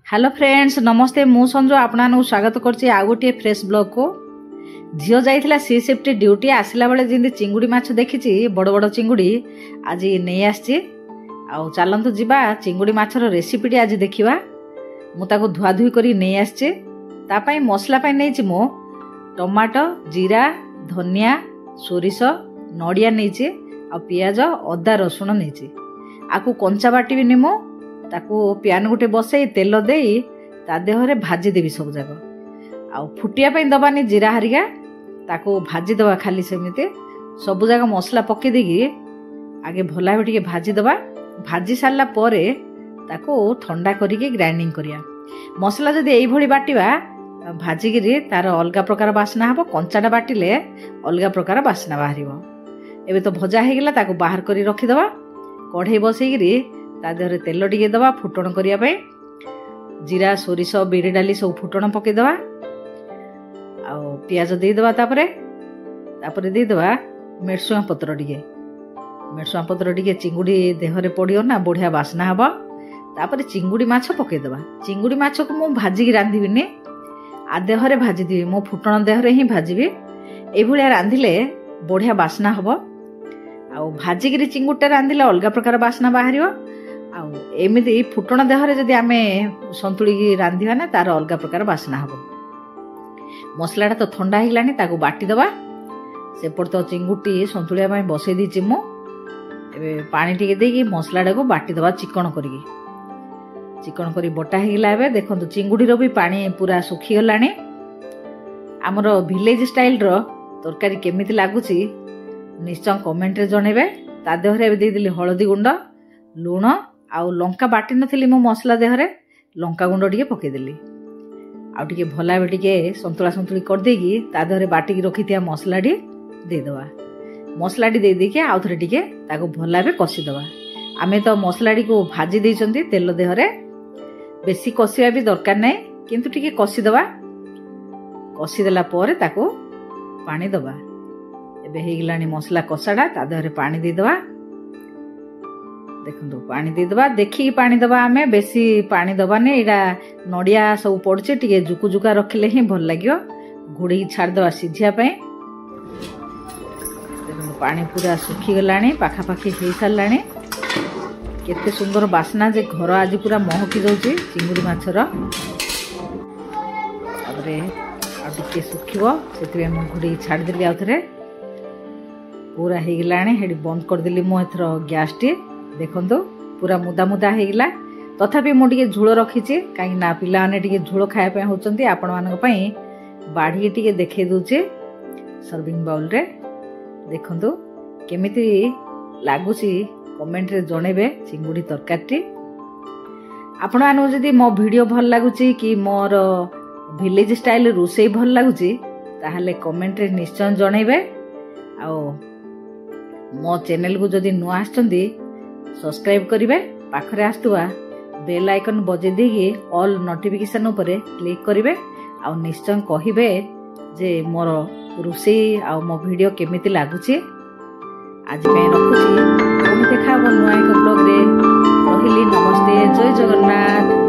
Hello friends नमस्ते मु संजो आपना स्वागत करछि आ गोटे फ्रेश ब्लॉग को। झील जाइथिला सी सेफ्टी ड्यूटी आसला बेले जिंदी चिंगुड़ी माछ देखिछि बड़ बड़ चिंगुड़ी आज नहीं आछि। आ चलंतु जिबा चिंगुड़ी माछर रेसिपीटी आज देखिबा। मु ताको धुआ धुई करी नहीं आछि। ता पई मसला पई नैछि मो टमाटो जीरा धनिया सोरिष नड़िया नैछि आ पियाज अदा रसुण नैछि। आकु कंचा बाटी भी निमो ताकू प्यान गोटे बसई तेल दे ता देहरे भाजी देवी सब जाक आ फुटिया पे दबानी जीरा हरिका ताकू भाजी दबा खाली सेमिते सब जाक मसला पके देगी आगे भला टे भाजी दबा। भाजी सारा पर ताकू ठंडा करके ग्राइंडिंग करिया। मसला जदि एई भली बाटिबा भाजिगिरी तार अलगा प्रकार बासना हबो। कंचाटा बाटिले अलगा प्रकार बासना बाहरिबो। एबे तो भजा हे गेला ताकू बाहर करी रखी दबा। कढ़ई बसईगिरी ता देहरे तेल टिके दबा फुटण करिया पे जीरा सोरिष बिरी डाली सब फुटण पके दबा आ पियाज दे दबा। तापरे दे दबा मेरसुआ पत्र टिके चिंगुड़ी देहरे पड़ियो ना बढ़िया बासना हबा। तापरे चिंगुड़ी माछ पके दबा। चिंगुड़ी माछ को मु भाजी रांधिबिनी आ देहरे भाजी देबी। मो फुटण देहरे ही भाजीबी। एई भलिया रांधिले बढ़िया बासना हबो। आ भाजिगिरी चिंगुड़टा रांधिले अलगा प्रकार बासना बाहरियो। एमती फुटण देहरे जदि आमे संतुली रांधिबा ना तार अलगा प्रकार बासना हबो। मसलाटा तो ठंडा हेगलानी ताकू बाटी दबा। सेपट तो चिंगुटी संतुलिया पई बसई दीची मु। एबे पानी टिके देकी मसलाटा को बाटी दबा चिकन करी बटा हेगला। एबे देखंतु चिंगुडी रो भी पानी पूरा सुखी गलानी। हमर विलेज स्टाइल रो तरकारी केमिति लागुची निश्चय कमेंट रे जणेबे। ता देहरे एबे दे दिली हळदी गुंड लूण आउ लंका बाटी नथिली मो मसला देहरे लंका गुंड टिके पकेदेली। आउ टिके भला बे टिके संतुला संतुली कर देगी ता देहरे बाटी रखिथिया मसलाटी दे दवा। मसलाटी दे देके आउ थरे टिके ताको भला बे कसी दवा। आमे तो मसलाटी को भाजी देइचंती तेल देहरे बेसी कसिया भी दरकार नै किंतु टिके कसी दवा। कसी देला परे ताको पानी दवा। एबे हेगलानी मसला कसाडा ता देहरे पानी दे दवा। देखो पानी दे दबा देखी पानी दबा। आमे बेसी पानी दबाने एटा नड़िया सब पड़चे टिके जुकु जुका रखिले ही भल लागियो। घोड़ी छाड़ दबा सिझिया पे। देखो पानी पूरा सुखी गलानी पाखापाखी हो सारानी। केते सुंदर बासना जे घर आज पूरा महकी जाउची चिंगुड़ी माछर। तापरे आ टिके सुखिबो सेतिबे मु घोड़ी छाड़ देली। आउथरे पूरा हे गलानी हेडी बंद कर देली मु एथर गैस टी। देखो पूरा मुदा मुदा हेगला। तथापि मुझे झोल रखीचे कहीं ना पिला माने टिके झोल खाया होचंती। आपण मानक पई बाढ़ी टिके देखे दूचे सर्विंग बाउल रे। देखंतु केमिति लागुची कमेंट रे जणेबे चिंगुड़ी तरकारी। आपण मानक जदि मो वीडियो भल लागुची कि मोर विलेज स्टाइल रोसई भल लागुची ताहले कमेंट रे निश्चय जणेबे। आ मो चैनल को जदि नुआ आछंती सब्सक्राइब करिवे। पाखरे आस्तुवा बेल आइकन बजे देगी ऑल नोटिफिकेशन उपरे क्लिक करिवे। आ निश्चय कहिबे जे मोर रोसई आ मो वीडियो केमिति लागुची। आज मैं रखुची पुणी देखा नुआ एक ब्लॉग रे। रहिली नमस्ते जय जगन्नाथ।